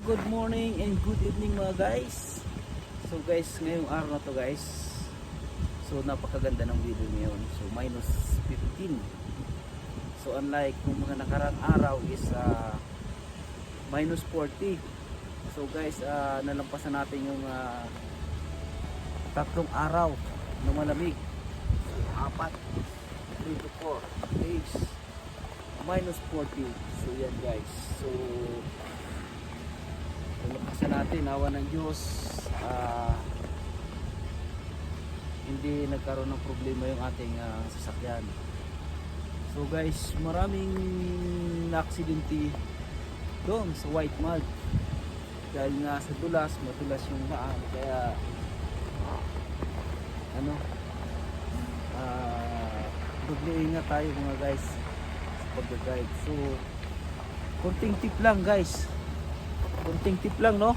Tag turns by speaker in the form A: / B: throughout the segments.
A: good morning and good evening mga guys. So guys, ngayong araw na to guys, so napakaganda ng video ngayon. So minus 15. So unlike kung mga nakarang araw is minus 40. So guys, nalampasan natin yung tatlong araw na malamig. So 4, 3 to 4 days minus 40. So yan guys, so nalampasan natin, awa ng Diyos. Hindi nagkaroon ng problema yung ating sasakyan. So guys, maraming na-aksidente doon sa White Mud dahil nga sa dulas, madulas yung daan, kaya doble ingat tayo mga guys sa pag-drive. So konting tip lang guys, konting tip lang, no?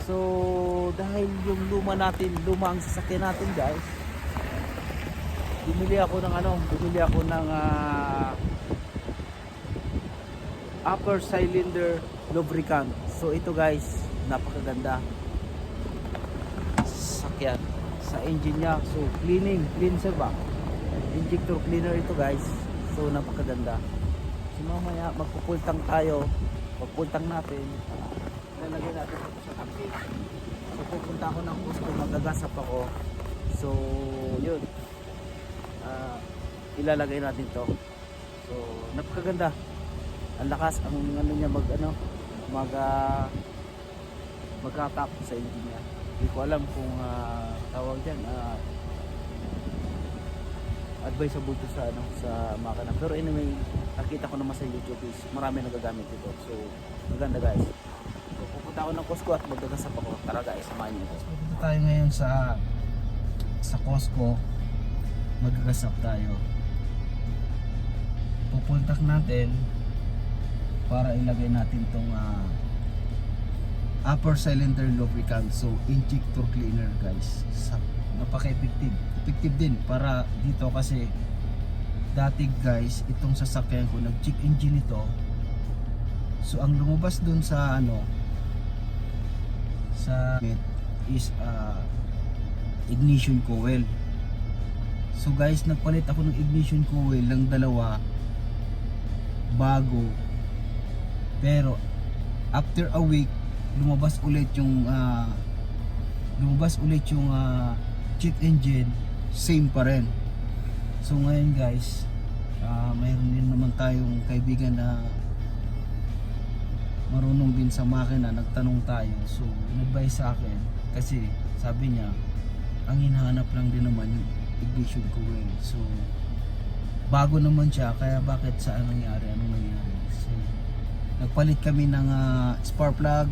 A: So dahil yung luma ang sasakyan natin guys, bumili ako ng upper cylinder lubricant. So ito guys, napakaganda sasakyan sa engine nya. So cleanser ba, injector cleaner ito guys. So napakaganda. So mamaya magpupultang tayo. Pagpultang natin, lalagay natin ito sa tanke. So pupunta ako ng Costco, magagasap ako. So yun, ilalagay natin to. So napakaganda, ang lakas, ang niya mag-tap sa engine niya. Hindi ko alam kung tawag dyan, advisable to sa makina. Pero anyway, nakita ko naman sa YouTube is marami nagagamit ito. So maganda guys. So pupunta ako ng Costco at magdagasap ako. Tara guys, samahan niyo. Pupunta tayo ngayon sa Costco. Magdagasap tayo. Pupuntak natin para ilagay natin tong upper cylinder lubricant. So injector cleaner guys. Napaka-effective. Effective din para dito kasi dati guys, itong sasakyan ko nag-check engine ito. So ang lumabas dun sa is ignition coil. So guys, nagpalit ako ng ignition coil ng dalawa bago. Pero after a week lumabas ulit yung check engine, same pa rin. So ngayon guys, mayroon din naman tayong kaibigan na marunong din sa makina, nagtanong tayo. So in-advise sa akin kasi sabi niya ang hinahanap lang din naman yung ignition coil. So bago naman siya, kaya bakit anong nangyari? So nagpalit kami ng spark plug.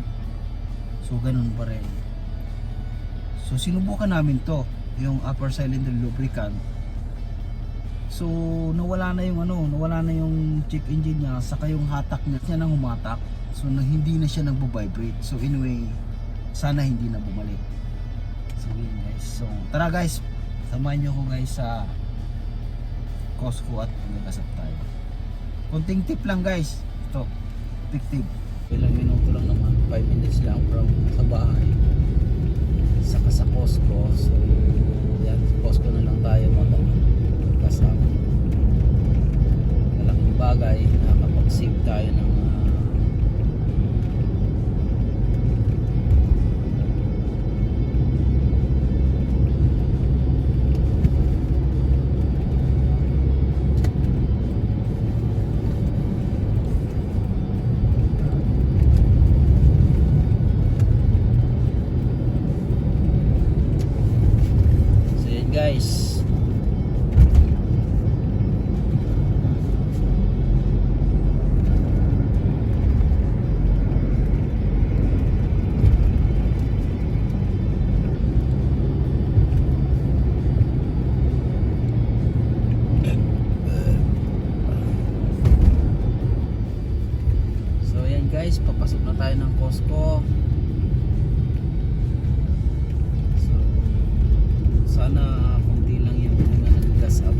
A: So ganun pa rin. So sinubukan namin to, yung upper cylinder lubricant. So nawala na yung check engine niya, saka yung hatak niya nang humatak. So hindi na siya nagbo-vibrate. So anyway, sana hindi na bumalik. So yun guys. So tara guys, samahan niyo ako guys sa Costco at magagasap tayo. Konting tip lang guys. Ito, effective. Ilang minuto lang naman, 5 minutes lang from sa bahay saka sa Costco. So yan, sa Costco na lang tayo kasama. Malaking bagay, nakakapag-save tayo ng guys. So yan guys, papasok na tayo ng Costco. Sana konti lang yung mga nag-gas up.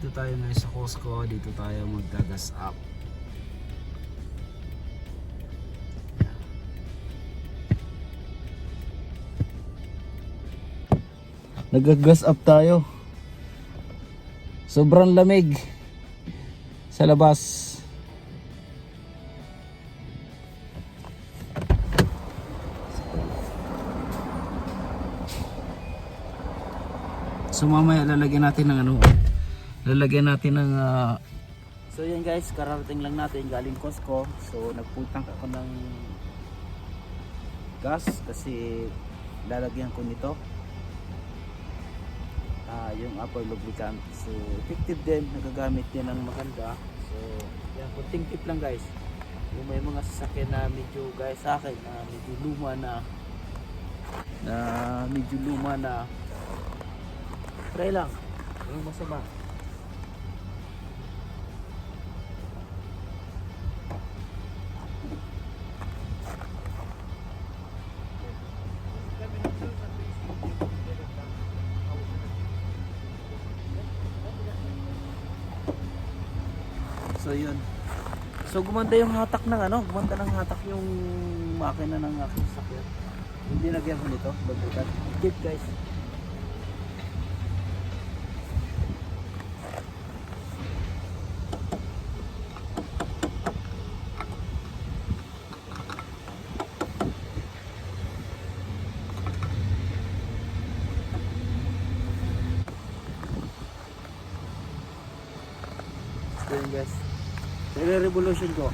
A: nandito tayo ngayon sa Costco. Dito tayo magdagas up. Nagagas up tayo. Sobrang lamig sa labas. So mamaya lalagyan natin ng lalagyan natin ng so yan guys, kararating lang natin galing Costco. So nagpuntang ako ng gas kasi lalagyan ko nito yung upper lubricant. So effective din, nagagamit din ng maganda. So yan, kunting tip lang guys. Yung may mga sasakyan na medyo guys sa akin na medyo luma na try lang, yung masama. So yun. So gumanda yung hatak ng gumanda ng hatak yung makina ng aking sasakyan. Hindi nagyan ko nito, lubricant. Tip guys. So yun guys, nire-revolution ko.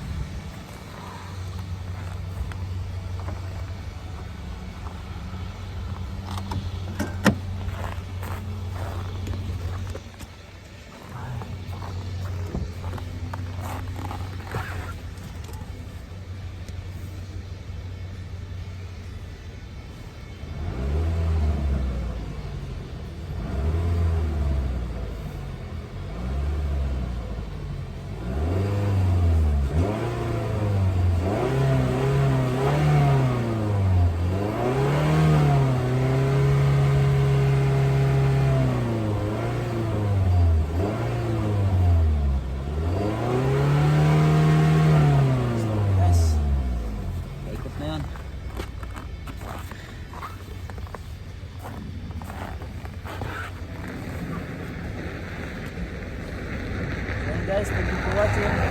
A: Guys, thank you for watching.